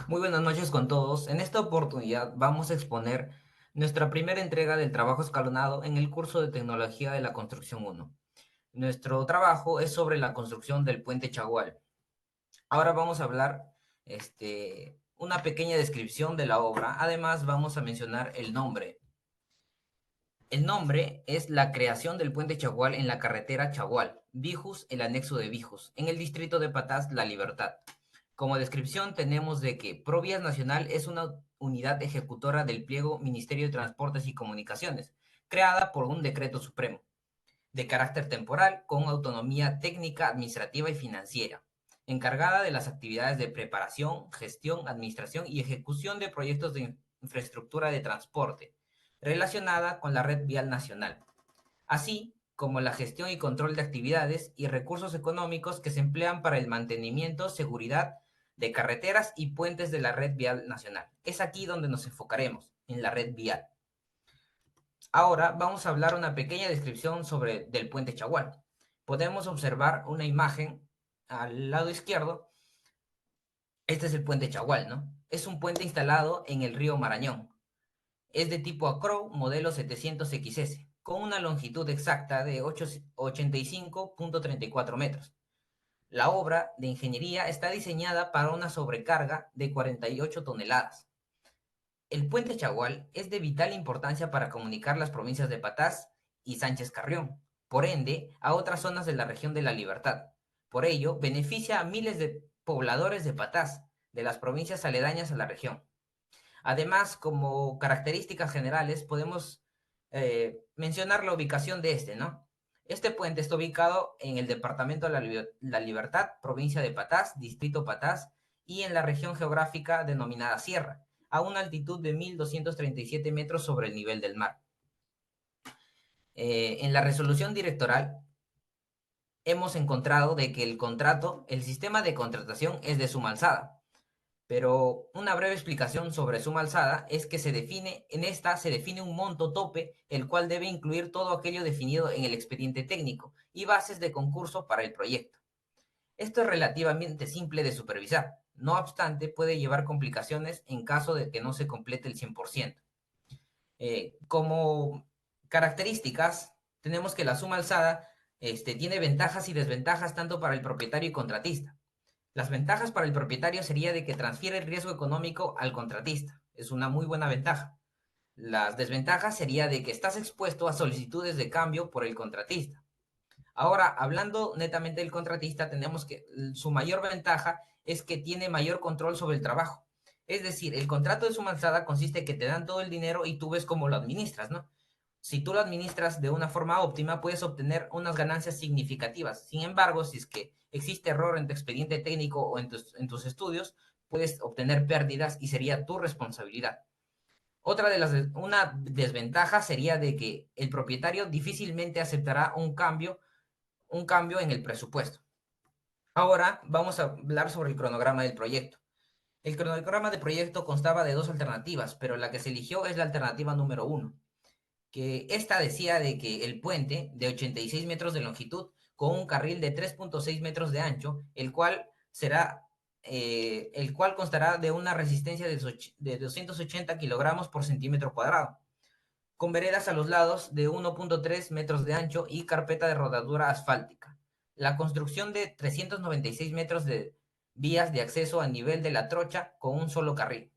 Muy buenas noches con todos. En esta oportunidad vamos a exponer nuestra primera entrega del trabajo escalonado en el curso de Tecnología de la Construcción 1. Nuestro trabajo es sobre la construcción del puente Chagual. Ahora vamos a hablar una pequeña descripción de la obra. Además vamos a mencionar el nombre. El nombre es la creación del puente Chagual en la carretera Chagual, Bijus, el anexo de Bijus, en el distrito de Patás, La Libertad. Como descripción tenemos de que Provías Nacional es una unidad ejecutora del pliego Ministerio de Transportes y Comunicaciones, creada por un decreto supremo, de carácter temporal, con autonomía técnica, administrativa y financiera, encargada de las actividades de preparación, gestión, administración y ejecución de proyectos de infraestructura de transporte, relacionada con la red vial nacional, así como la gestión y control de actividades y recursos económicos que se emplean para el mantenimiento, seguridad de carreteras y puentes de la red vial nacional. Es aquí donde nos enfocaremos, en la red vial. Ahora vamos a hablar una pequeña descripción del puente Chagual. Podemos observar una imagen al lado izquierdo. Este es el puente Chagual, ¿no? Es un puente instalado en el río Marañón. Es de tipo Acrow modelo 700XS, con una longitud exacta de 85.34 metros. La obra de ingeniería está diseñada para una sobrecarga de 48 toneladas. El puente Chagual es de vital importancia para comunicar las provincias de Patás y Sánchez Carrión, por ende, a otras zonas de la región de La Libertad. Por ello, beneficia a miles de pobladores de Patás, de las provincias aledañas a la región. Además, como características generales, podemos mencionar la ubicación de este, ¿no? Este puente está ubicado en el departamento de La Libertad, provincia de Patás, distrito Patás, y en la región geográfica denominada Sierra, a una altitud de 1.237 metros sobre el nivel del mar. En la resolución directoral hemos encontrado de que el sistema de contratación es de suma alzada, pero una breve explicación sobre suma alzada es que se define un monto tope, el cual debe incluir todo aquello definido en el expediente técnico y bases de concurso para el proyecto. Esto es relativamente simple de supervisar, no obstante puede llevar complicaciones en caso de que no se complete el 100%. Como características, tenemos que la suma alzada tiene ventajas y desventajas tanto para el propietario y contratista. Las ventajas para el propietario sería de que transfiere el riesgo económico al contratista. Es una muy buena ventaja. Las desventajas sería de que estás expuesto a solicitudes de cambio por el contratista. Ahora, hablando netamente del contratista, tenemos que su mayor ventaja es que tiene mayor control sobre el trabajo. Es decir, el contrato de suma alzada consiste en que te dan todo el dinero y tú ves cómo lo administras, ¿no? Si tú lo administras de una forma óptima, puedes obtener unas ganancias significativas. Sin embargo, si es que existe error en tu expediente técnico o en tus estudios, puedes obtener pérdidas y sería tu responsabilidad. Una desventaja sería de que el propietario difícilmente aceptará un cambio en el presupuesto. Ahora vamos a hablar sobre el cronograma del proyecto. El cronograma de proyecto constaba de dos alternativas, pero la que se eligió es la alternativa número uno, que esta decía de que el puente de 86 metros de longitud con un carril de 3.6 metros de ancho, el cual constará de una resistencia de 280 kilogramos por centímetro cuadrado, con veredas a los lados de 1.3 metros de ancho y carpeta de rodadura asfáltica. La construcción de 396 metros de vías de acceso a nivel de la trocha con un solo carril.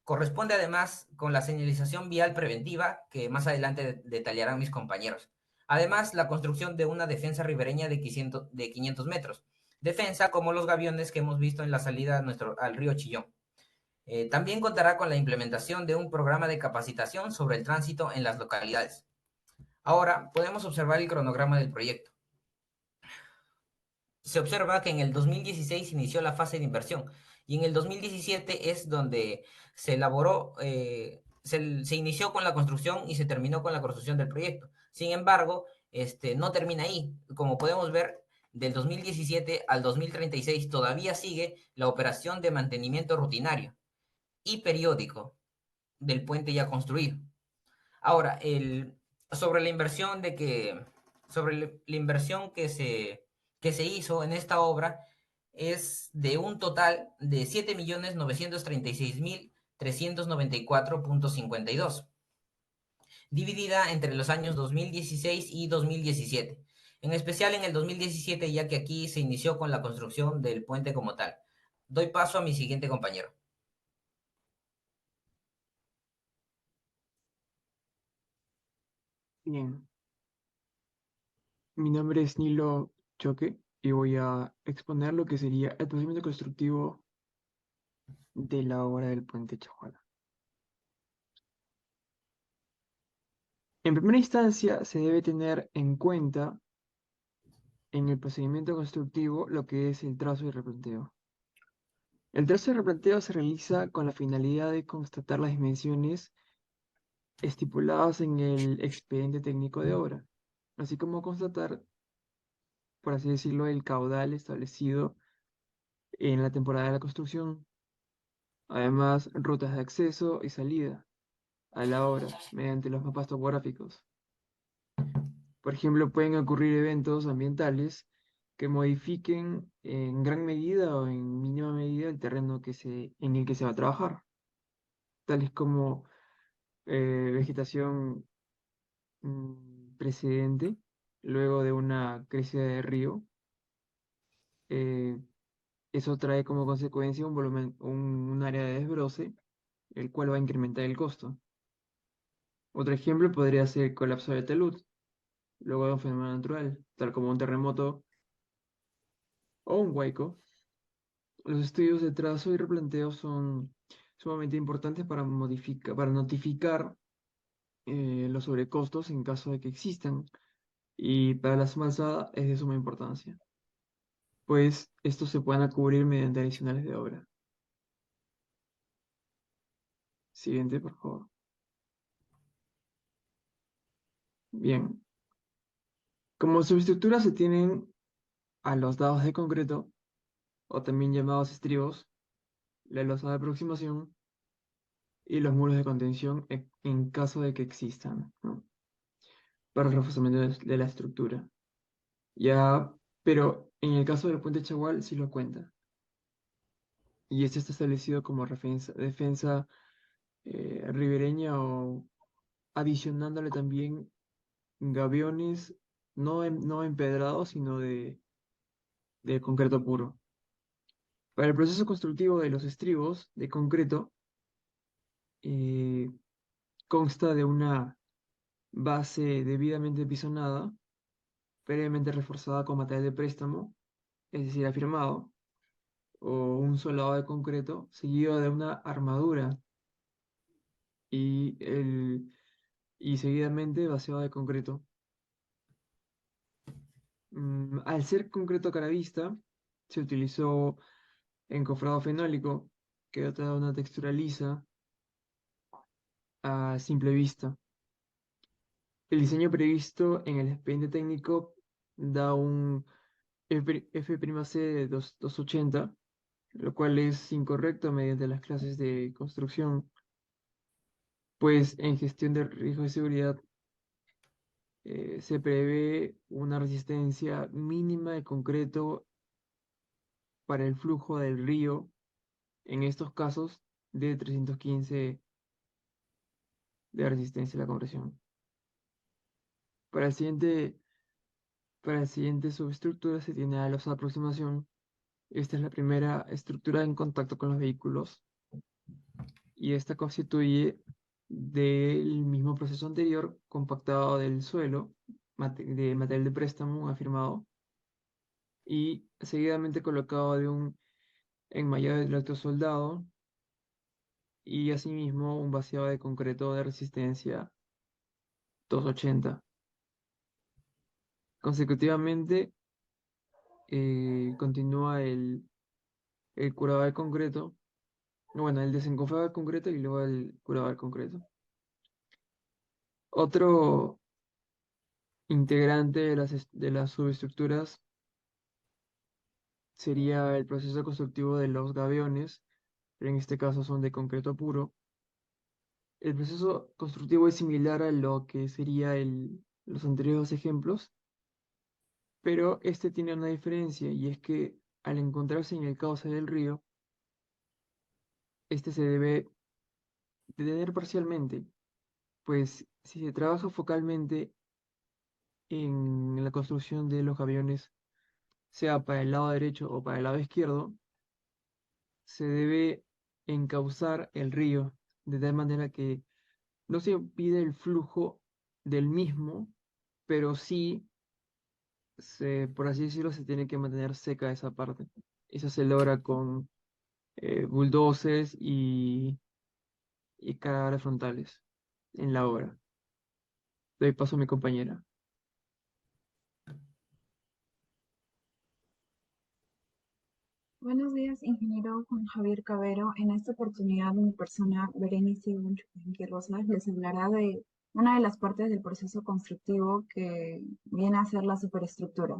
Corresponde además con la señalización vial preventiva que más adelante detallarán mis compañeros. Además, la construcción de una defensa ribereña de 500 metros. Defensa como los gaviones que hemos visto en la salida al río Chillón. También contará con la implementación de un programa de capacitación sobre el tránsito en las localidades. Ahora podemos observar el cronograma del proyecto. Se observa que en el 2016 inició la fase de inversión y en el 2017 es donde se elaboró, se inició con la construcción y se terminó con la construcción del proyecto. Sin embargo, no termina ahí. Como podemos ver, del 2017 al 2036 todavía sigue la operación de mantenimiento rutinario y periódico del puente ya construido. Ahora, sobre la inversión sobre la inversión que se hizo en esta obra, es de un total de 7.936.394.52, dividida entre los años 2016 y 2017. En especial en el 2017, ya que aquí se inició con la construcción del puente como tal. Doy paso a mi siguiente compañero. Bien, mi nombre es Nilo Choque y voy a exponer lo que sería el procedimiento constructivo de la obra del puente Chajuana. En primera instancia, se debe tener en cuenta en el procedimiento constructivo lo que es el trazo y replanteo. El trazo y replanteo se realiza con la finalidad de constatar las dimensiones estipuladas en el expediente técnico de obra, así como constatar, por así decirlo, el caudal establecido en la temporada de la construcción. Además, rutas de acceso y salida a la obra mediante los mapas topográficos. Por ejemplo, pueden ocurrir eventos ambientales que modifiquen en gran medida o en mínima medida el terreno en el que se va a trabajar, tales como vegetación precedente, luego de una crecida de río. eh, Eso trae como consecuencia un área de desbroce, el cual va a incrementar el costo. Otro ejemplo podría ser el colapso de talud, luego de un fenómeno natural, tal como un terremoto o un huaico. Los estudios de trazo y replanteo son sumamente importantes para notificar los sobrecostos en caso de que existan, y para la suma alzada es de suma importancia, pues estos se pueden cubrir mediante adicionales de obra. Siguiente, por favor. Bien, como subestructura se tienen a los dados de concreto, o también llamados estribos, la losa de aproximación y los muros de contención en caso de que existan, ¿no? Para el reforzamiento de la estructura. Ya, pero en el caso del puente Chagual sí lo cuenta. Y este está establecido como defensa ribereña, o adicionándole también gaviones no empedrados, sino de concreto puro. Para el proceso constructivo de los estribos de concreto, eh, consta de una base debidamente pisonada, previamente reforzada con material de préstamo, es decir, afirmado, o un solado de concreto, seguido de una armadura y, y seguidamente vaciado de concreto. Al ser concreto cara vista, se utilizó encofrado fenólico, que da una textura lisa a simple vista. El diseño previsto en el expediente técnico da un F'C de 280, lo cual es incorrecto mediante las clases de construcción, pues en gestión de riesgo de seguridad se prevé una resistencia mínima de concreto para el flujo del río, en estos casos de 315 de resistencia a la compresión. Para el siguiente, para la siguiente subestructura se tiene a los aproximación. Esta es la primera estructura en contacto con los vehículos, y esta constituye del mismo proceso anterior, compactado del suelo, de material de préstamo afirmado, y seguidamente colocado de un enmayado de electro soldado, y asimismo un vaciado de concreto de resistencia 280. Consecutivamente, continúa el curado de concreto, bueno, el desencofrado de concreto y luego el curado de concreto. Otro integrante de las subestructuras sería el proceso constructivo de los gaviones, pero en este caso son de concreto puro. El proceso constructivo es similar a lo que sería los anteriores dos ejemplos, pero este tiene una diferencia, y es que al encontrarse en el cauce del río, este se debe detener parcialmente, pues si se trabaja focalmente en la construcción de los aviones, sea para el lado derecho o para el lado izquierdo, se debe encauzar el río de tal manera que no se impide el flujo del mismo, pero sí, por así decirlo, se tiene que mantener seca esa parte. Eso se logra con bulldozers y cargadores frontales en la obra. Doy paso a mi compañera. Buenos días, ingeniero Juan Javier Cabero. En esta oportunidad, mi persona, Berenice Bunchuquenqui Rosas, les hablará de una de las partes del proceso constructivo que viene a ser la superestructura.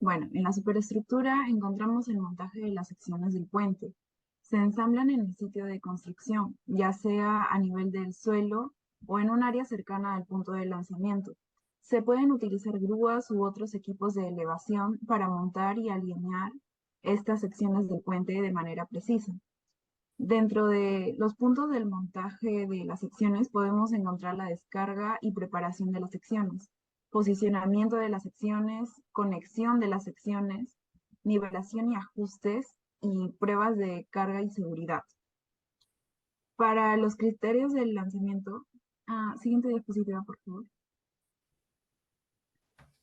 Bueno, en la superestructura encontramos el montaje de las secciones del puente. Se ensamblan en el sitio de construcción, ya sea a nivel del suelo o en un área cercana al punto de lanzamiento. Se pueden utilizar grúas u otros equipos de elevación para montar y alinear estas secciones del puente de manera precisa. Dentro de los puntos del montaje de las secciones podemos encontrar la descarga y preparación de las secciones, posicionamiento de las secciones, conexión de las secciones, nivelación y ajustes y pruebas de carga y seguridad. Para los criterios del lanzamiento, siguiente diapositiva, por favor.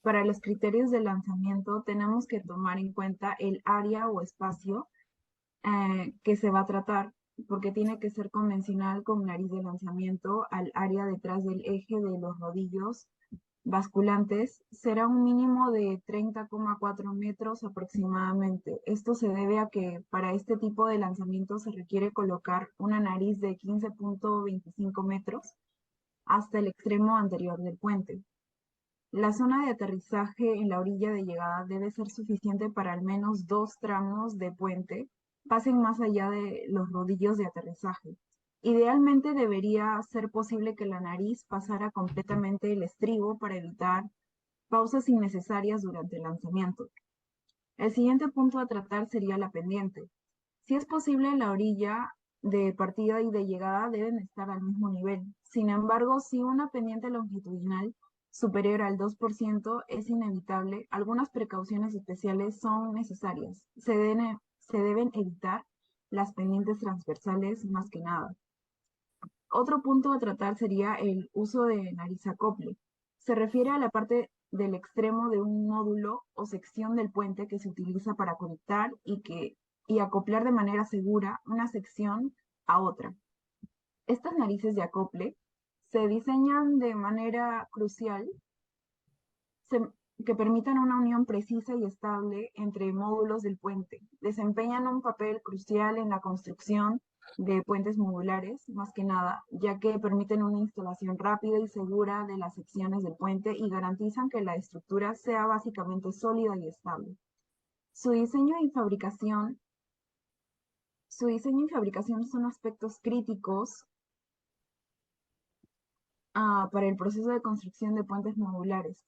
Para los criterios de lanzamiento tenemos que tomar en cuenta el área o espacio que se va a tratar, porque tiene que ser convencional con nariz de lanzamiento al área detrás del eje de los rodillos basculantes. Será un mínimo de 30,4 metros aproximadamente. Esto se debe a que para este tipo de lanzamiento se requiere colocar una nariz de 15,25 metros hasta el extremo anterior del puente. La zona de aterrizaje en la orilla de llegada debe ser suficiente para al menos 2 tramos de puente pasen más allá de los rodillos de aterrizaje. Idealmente debería ser posible que la nariz pasara completamente el estribo para evitar pausas innecesarias durante el lanzamiento. El siguiente punto a tratar sería la pendiente. Si es posible, la orilla de partida y de llegada deben estar al mismo nivel. Sin embargo, si una pendiente longitudinal superior al 2% es inevitable, algunas precauciones especiales son necesarias. Se deben evitar las pendientes transversales más que nada. Otro punto a tratar sería el uso de nariz acople. Se refiere a la parte del extremo de un módulo o sección del puente que se utiliza para conectar y acoplar de manera segura una sección a otra. Estas narices de acople se diseñan de manera crucial que permitan una unión precisa y estable entre módulos del puente. Desempeñan un papel crucial en la construcción de puentes modulares, más que nada, ya que permiten una instalación rápida y segura de las secciones del puente y garantizan que la estructura sea básicamente sólida y estable. Su diseño y fabricación, su diseño y fabricación son aspectos críticos para el proceso de construcción de puentes modulares.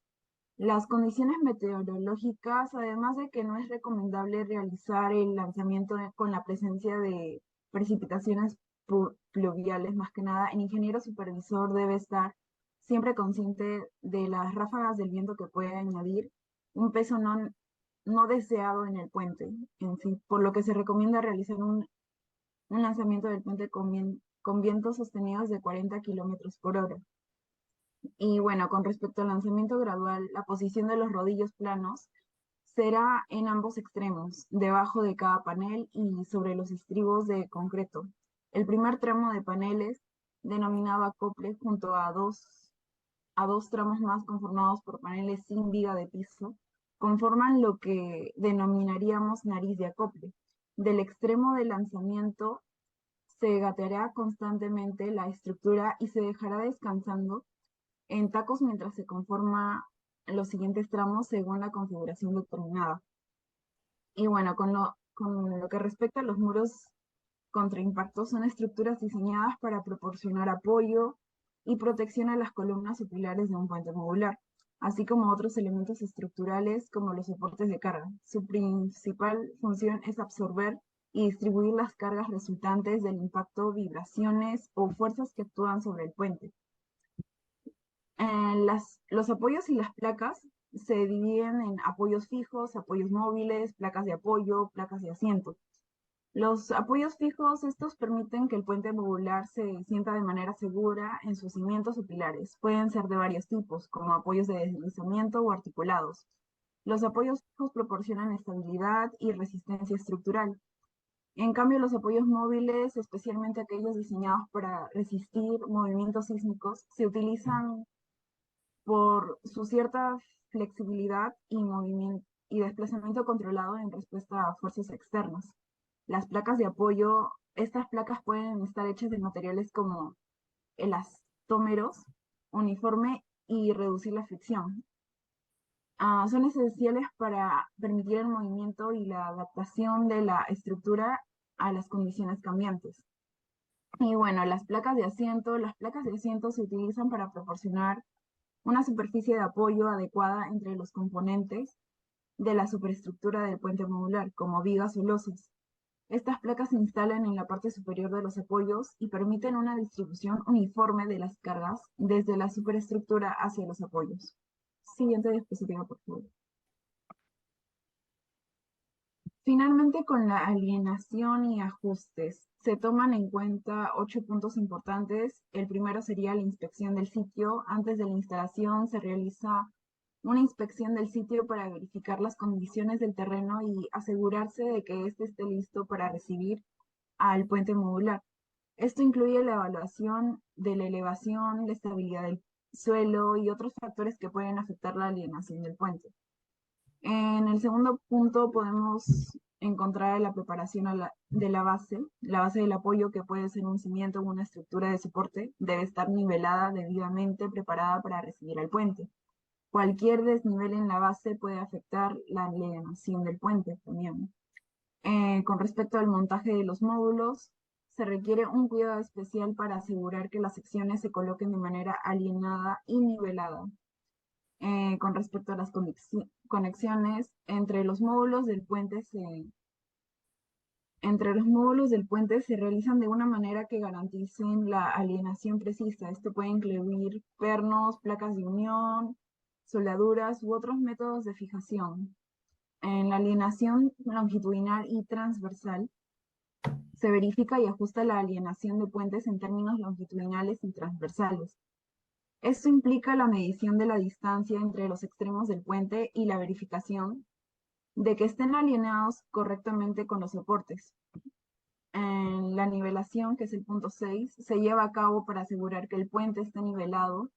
Las condiciones meteorológicas, además de que no es recomendable realizar el lanzamiento con la presencia de precipitaciones pluviales, más que nada, el ingeniero supervisor debe estar siempre consciente de las ráfagas del viento que puede añadir un peso no deseado en el puente en sí, por lo que se recomienda realizar un lanzamiento del puente con vientos sostenidos de 40 kilómetros por hora. Y bueno, con respecto al lanzamiento gradual, la posición de los rodillos planos será en ambos extremos, debajo de cada panel y sobre los estribos de concreto. El primer tramo de paneles, denominado acople, junto a dos tramos más conformados por paneles sin viga de piso, conforman lo que denominaríamos nariz de acople. Del extremo de lanzamiento se gateará constantemente la estructura y se dejará descansando en tacos mientras se conforma los siguientes tramos según la configuración determinada. Y bueno, con lo que respecta a los muros contra impacto, son estructuras diseñadas para proporcionar apoyo y protección a las columnas o pilares de un puente modular. así como otros elementos estructurales como los soportes de carga. Su principal función es absorber y distribuir las cargas resultantes del impacto, vibraciones o fuerzas que actúan sobre el puente. Los apoyos y las placas se dividen en apoyos fijos, apoyos móviles, placas de apoyo, placas de asiento. Los apoyos fijos, estos permiten que el puente modular se sienta de manera segura en sus cimientos o pilares. Pueden ser de varios tipos, como apoyos de deslizamiento o articulados. Los apoyos fijos proporcionan estabilidad y resistencia estructural. En cambio, los apoyos móviles, especialmente aquellos diseñados para resistir movimientos sísmicos, se utilizan por su cierta flexibilidad y desplazamiento controlado en respuesta a fuerzas externas. Las placas de apoyo, estas placas pueden estar hechas de materiales como elastómeros, uniforme y reducir la fricción. Son esenciales para permitir el movimiento y la adaptación de la estructura a las condiciones cambiantes. Y bueno, las placas de asiento se utilizan para proporcionar una superficie de apoyo adecuada entre los componentes de la superestructura del puente modular, como vigas o losas. Estas placas se instalan en la parte superior de los apoyos y permiten una distribución uniforme de las cargas desde la superestructura hacia los apoyos. Siguiente diapositiva, por favor. Finalmente, con la alienación y ajustes, se toman en cuenta 8 puntos importantes. El primero sería la inspección del sitio. Antes de la instalación se realiza una inspección del sitio para verificar las condiciones del terreno y asegurarse de que éste esté listo para recibir al puente modular. Esto incluye la evaluación de la elevación, la estabilidad del suelo y otros factores que pueden afectar la alienación del puente. En el segundo punto podemos encontrar la preparación de la base del apoyo, que puede ser un cimiento o una estructura de soporte, debe estar nivelada, debidamente preparada para recibir al puente. Cualquier desnivel en la base puede afectar la alienación del puente también. Con respecto al montaje de los módulos, se requiere un cuidado especial para asegurar que las secciones se coloquen de manera alineada y nivelada. Con respecto a las conexiones entre los módulos del puente se realizan de una manera que garanticen la alienación precisa. Esto puede incluir pernos, placas de unión, soldaduras u otros métodos de fijación. En la alienación longitudinal y transversal se verifica y ajusta la alienación de puentes en términos longitudinales y transversales. Esto implica la medición de la distancia entre los extremos del puente y la verificación de que estén alineados correctamente con los soportes. En la nivelación, que es el punto 6, se lleva a cabo para asegurar que el puente esté nivelado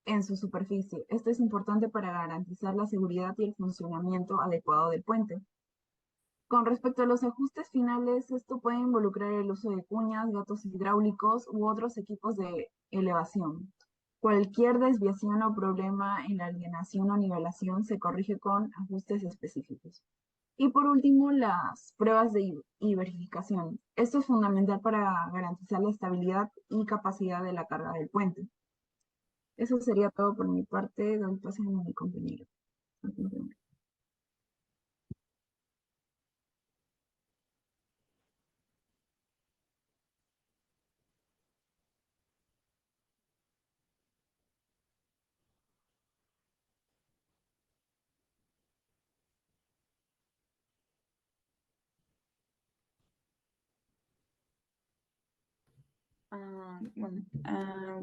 en su superficie. Esto es importante para garantizar la seguridad y el funcionamiento adecuado del puente. Con respecto a los ajustes finales, esto puede involucrar el uso de cuñas, gatos hidráulicos u otros equipos de elevación. Cualquier desviación o problema en la alienación o nivelación se corrige con ajustes específicos. Y por último, las pruebas y verificación. Esto es fundamental para garantizar la estabilidad y capacidad de la carga del puente. Eso sería todo por mi parte. Doy paso a mi compañero.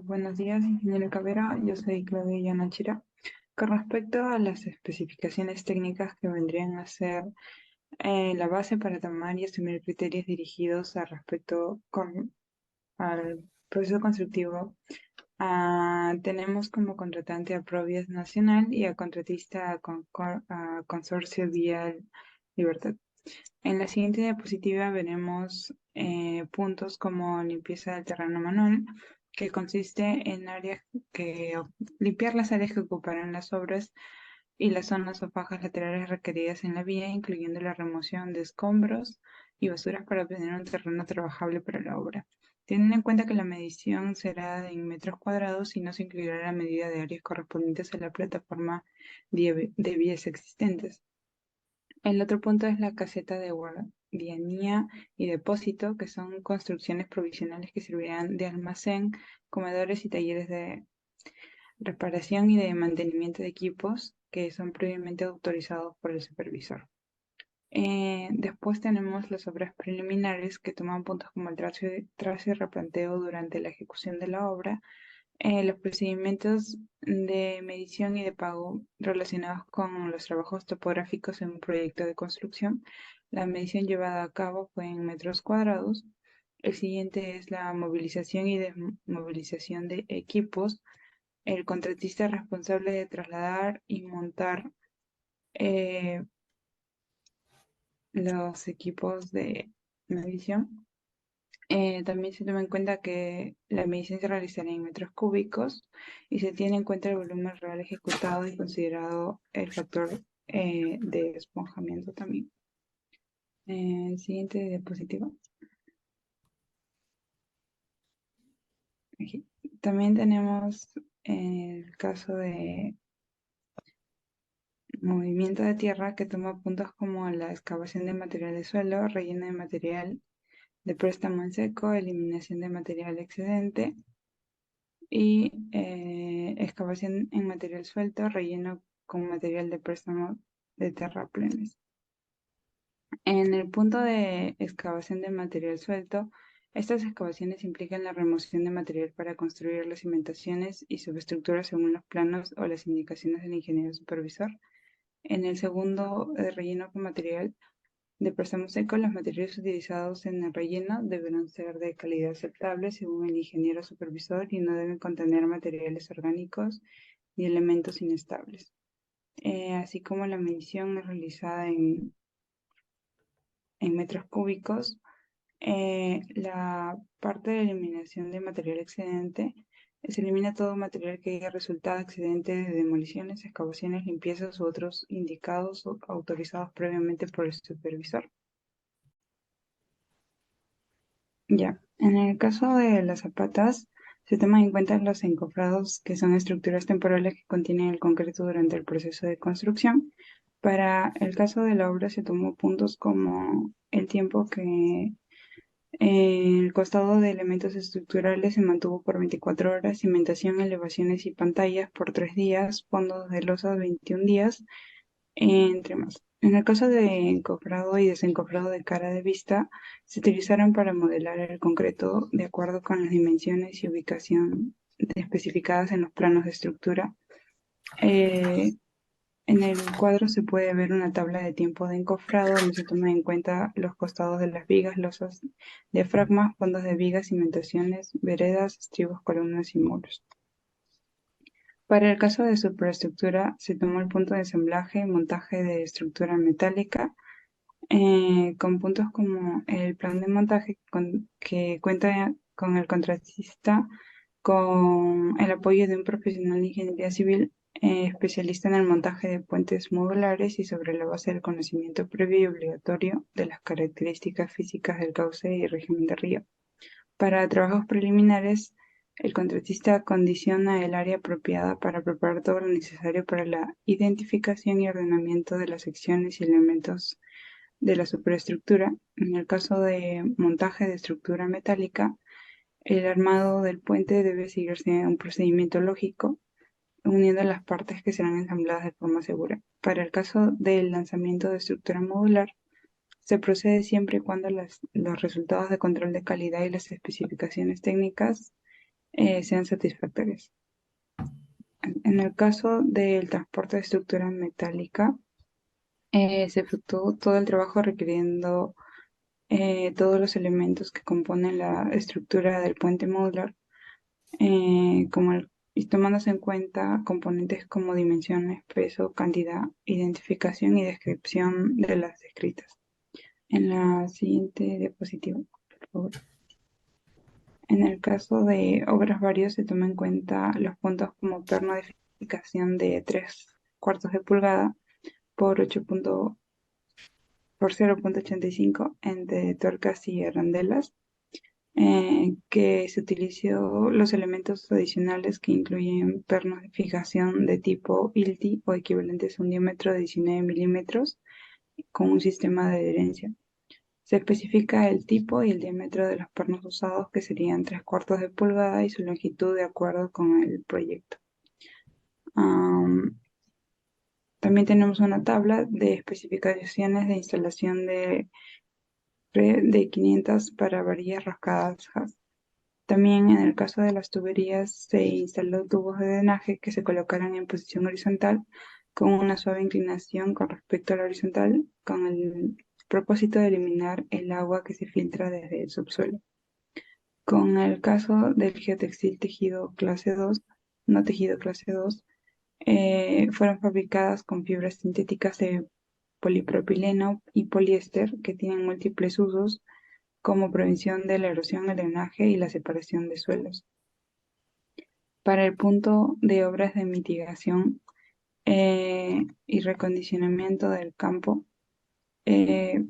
Buenos días, ingeniero Cabrera. Yo soy Claudia Yanachira. Con respecto a las especificaciones técnicas que vendrían a ser la base para tomar y asumir criterios dirigidos al proceso constructivo, tenemos como contratante a Provias Nacional y a contratista a Consorcio Vial Libertad. En la siguiente diapositiva veremos puntos como limpieza del terreno manual, que consiste en limpiar las áreas que ocuparán las obras y las zonas o fajas laterales requeridas en la vía, incluyendo la remoción de escombros y basuras para obtener un terreno trabajable para la obra. Teniendo en cuenta que la medición será en metros cuadrados y no se incluirá la medida de áreas correspondientes a la plataforma de vías existentes. El otro punto es la caseta de guardianía y depósito, que son construcciones provisionales que servirán de almacén, comedores y talleres de reparación y de mantenimiento de equipos que son previamente autorizados por el supervisor. Después tenemos las obras preliminares que toman puntos como el trazo y replanteo durante la ejecución de la obra, los procedimientos de medición y de pago relacionados con los trabajos topográficos en un proyecto de construcción. La medición llevada a cabo fue en metros cuadrados. El siguiente es la movilización y desmovilización de equipos. El contratista responsable de trasladar y montar los equipos de medición. También se toma en cuenta que la medición se realizará en metros cúbicos y se tiene en cuenta el volumen real ejecutado y considerado el factor de esponjamiento también. Siguiente diapositiva. Aquí. También tenemos el caso de movimiento de tierra que toma puntos como la excavación de material de suelo, relleno de material de préstamo en seco, eliminación de material excedente y excavación en material suelto, relleno con material de préstamo de terraplenes. En el punto de excavación de material suelto, estas excavaciones implican la remoción de material para construir las cimentaciones y subestructuras según los planos o las indicaciones del ingeniero supervisor. En el segundo, relleno con material de préstamo seco, los materiales utilizados en el relleno deberán ser de calidad aceptable según el ingeniero supervisor y no deben contener materiales orgánicos ni elementos inestables. Así como la medición es realizada en metros cúbicos, la parte de eliminación de material excedente se elimina todo material que haya resultado excedente de demoliciones, excavaciones, limpiezas u otros indicados o autorizados previamente por el supervisor. Ya, en el caso de las zapatas, se toman en cuenta los encofrados, que son estructuras temporales que contienen el concreto durante el proceso de construcción. Para el caso de la obra se tomó puntos como el tiempo que el costado de elementos estructurales se mantuvo por 24 horas, cimentación, elevaciones y pantallas por 3 días, fondos de losa 21 días, entre más. En el caso de encofrado y desencofrado de cara de vista, se utilizaron para modelar el concreto de acuerdo con las dimensiones y ubicación especificadas en los planos de estructura. En el cuadro se puede ver una tabla de tiempo de encofrado donde se toman en cuenta los costados de las vigas, losas, diafragmas, fondos de vigas, cimentaciones, veredas, estribos, columnas y muros. Para el caso de superestructura, se tomó el punto de ensamblaje y montaje de estructura metálica, con puntos como el plan de montaje que cuenta con el contratista, con el apoyo de un profesional de ingeniería civil especialista en el montaje de puentes modulares y sobre la base del conocimiento previo y obligatorio de las características físicas del cauce y régimen de río. Para trabajos preliminares, el contratista acondiciona el área apropiada para preparar todo lo necesario para la identificación y ordenamiento de las secciones y elementos de la superestructura. En el caso de montaje de estructura metálica, el armado del puente debe seguirse un procedimiento lógico, uniendo las partes que serán ensambladas de forma segura. Para el caso del lanzamiento de estructura modular, se procede siempre y cuando los resultados de control de calidad y las especificaciones técnicas sean satisfactorios. En el caso del transporte de estructura metálica, se efectuó todo el trabajo requiriendo todos los elementos que componen la estructura del puente modular, y tomándose en cuenta componentes como dimensiones, peso, cantidad, identificación y descripción de las descritas. En la siguiente diapositiva, por favor. En el caso de obras varios se toma en cuenta los puntos como perno de edificación de 3/4 de pulgada por 0.85 entre tuercas y arandelas. que se utilizó los elementos adicionales que incluyen pernos de fijación de tipo ILTI o equivalentes a un diámetro de 19 milímetros con un sistema de adherencia. Se especifica el tipo y el diámetro de los pernos usados, que serían 3/4 de pulgada, y su longitud de acuerdo con el proyecto. También tenemos una tabla de especificaciones de instalación de red de 500 para varillas roscadas. También en el caso de las tuberías se instaló tubos de drenaje que se colocaron en posición horizontal con una suave inclinación con respecto a la horizontal, con el propósito de eliminar el agua que se filtra desde el subsuelo. Con el caso del geotextil tejido clase 2, no tejido clase 2, fueron fabricadas con fibras sintéticas de polipropileno y poliéster que tienen múltiples usos como prevención de la erosión, el drenaje y la separación de suelos. Para el punto de obras de mitigación y recondicionamiento del campo, se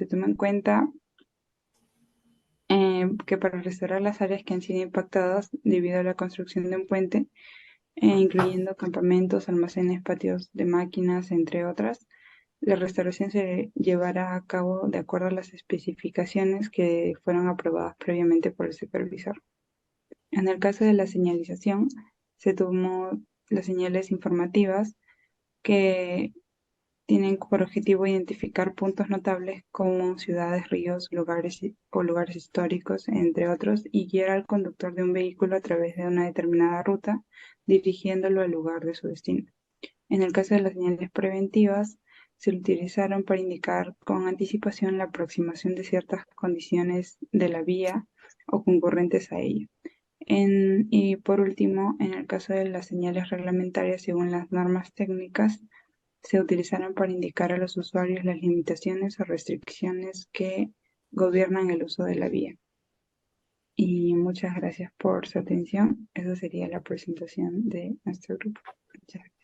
toma en cuenta que para restaurar las áreas que han sido impactadas debido a la construcción de un puente, incluyendo campamentos, almacenes, patios de máquinas, entre otras, la restauración se llevará a cabo de acuerdo a las especificaciones que fueron aprobadas previamente por el supervisor. En el caso de la señalización, se tomó las señales informativas que tienen por objetivo identificar puntos notables como ciudades, ríos, lugares o lugares históricos, entre otros, y guiar al conductor de un vehículo a través de una determinada ruta, dirigiéndolo al lugar de su destino. En el caso de las señales preventivas, se utilizaron para indicar con anticipación la aproximación de ciertas condiciones de la vía o concurrentes a ella. Y por último, en el caso de las señales reglamentarias, según las normas técnicas, se utilizaron para indicar a los usuarios las limitaciones o restricciones que gobiernan el uso de la vía. Y muchas gracias por su atención. Esa sería la presentación de nuestro grupo. Muchas gracias.